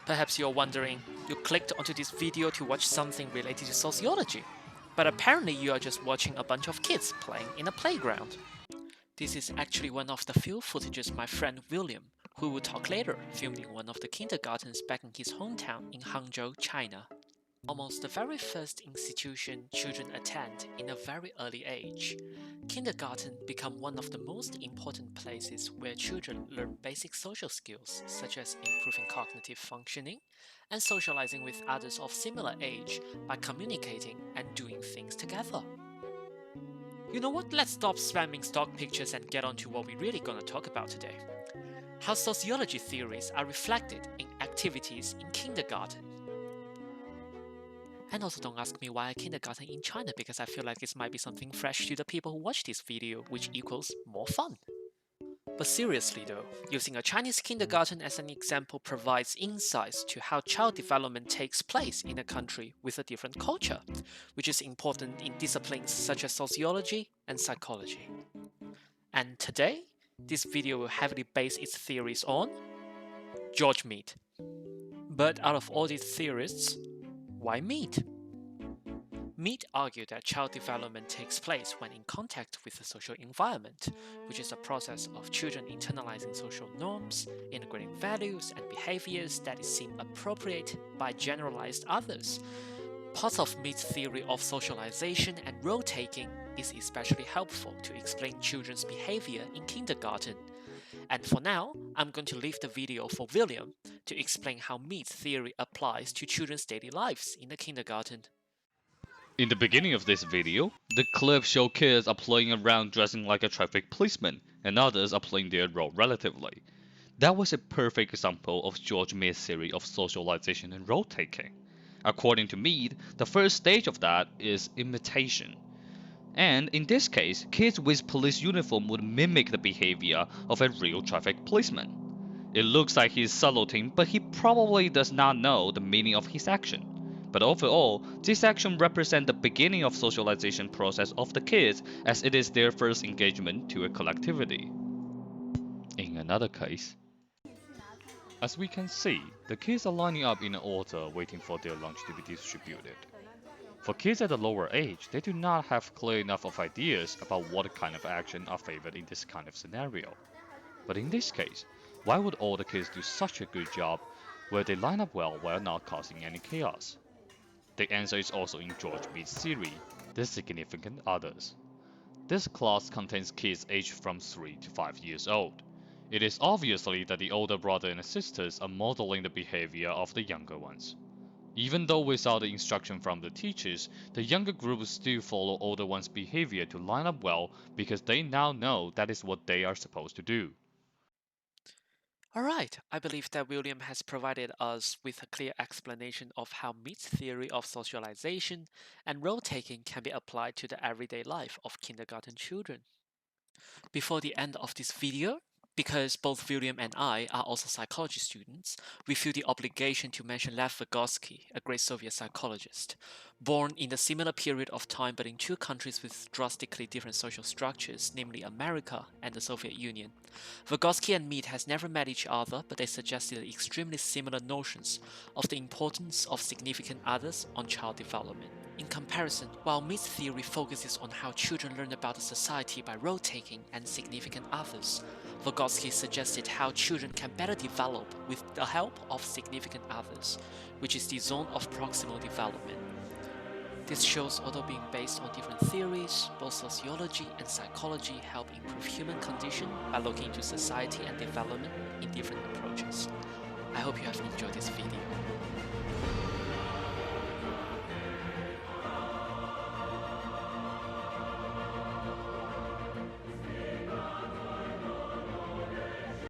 Perhaps you're wondering, you clicked onto this video to watch something related to sociology, but apparently you are just watching a bunch of kids playing in a playground. This is actually one of the few footages my friend William, who will talk later, filmed in one of the kindergartens back in his hometown in Hangzhou, China. Almost the very first institution children attend in a very early age, kindergarten become one of the most important places where children learn basic social skills such as improving cognitive functioning and socializing with others of similar age by communicating and doing things together. You know what? Let's stop spamming stock pictures and get on to what we're really gonna talk about today. How sociology theories are reflected in activities in kindergarten. And also don't ask me why a kindergarten in China, because I feel like this might be something fresh to the people who watch this video, which equals more fun. But seriously though, using a Chinese kindergarten as an example provides insights to how child development takes place in a country with a different culture, which is important in disciplines such as sociology and psychology. And today, this video will heavily base its theories on George Mead. But out of all these theorists, why Mead? Mead argued that child development takes place when in contact with the social environment, which is a process of children internalizing social norms, integrating values and behaviors that seem appropriate by generalized others. Part of Mead's theory of socialization and role-taking is especially helpful to explain children's behavior in kindergarten. And for now, I'm going to leave the video for William to explain how Mead's theory applies to children's daily lives in the kindergarten. In the beginning of this video, the clip shows kids are playing around dressing like a traffic policeman, and others are playing their role relatively. That was a perfect example of George Mead's theory of socialization and role-taking. According to Mead, the first stage of that is imitation. And in this case, kids with police uniform would mimic the behavior of a real traffic policeman. It looks like he's saluting, but he probably does not know the meaning of his action. But overall, this action represents the beginning of socialization process of the kids, as it is their first engagement to a collectivity. In another case, as we can see, the kids are lining up in order waiting for their lunch to be distributed. For kids at a lower age, they do not have clear enough of ideas about what kind of action are favored in this kind of scenario. But in this case, why would all the kids do such a good job where they line up well while not causing any chaos? The answer is also in George Mead's theory, the significant others. This class contains kids aged from 3 to 5 years old. It is obviously that the older brother and sisters are modeling the behavior of the younger ones. Even though without the instruction from the teachers, the younger groups still follow older ones' behavior to line up well because they now know that is what they are supposed to do. Alright, I believe that William has provided us with a clear explanation of how Mead's theory of socialization and role-taking can be applied to the everyday life of kindergarten children. Before the end of this video, because both William and I are also psychology students, we feel the obligation to mention Lev Vygotsky, a great Soviet psychologist. Born in a similar period of time but in two countries with drastically different social structures, namely America and the Soviet Union. Vygotsky and Mead has never met each other, but they suggested extremely similar notions of the importance of significant others on child development. In comparison, while Mead's theory focuses on how children learn about the society by role-taking and significant others, Vygotsky suggested how children can better develop with the help of significant others, which is the zone of proximal development. This shows, although being based on different theories, both sociology and psychology help improve human condition by looking into society and development in different approaches. I hope you have enjoyed this video.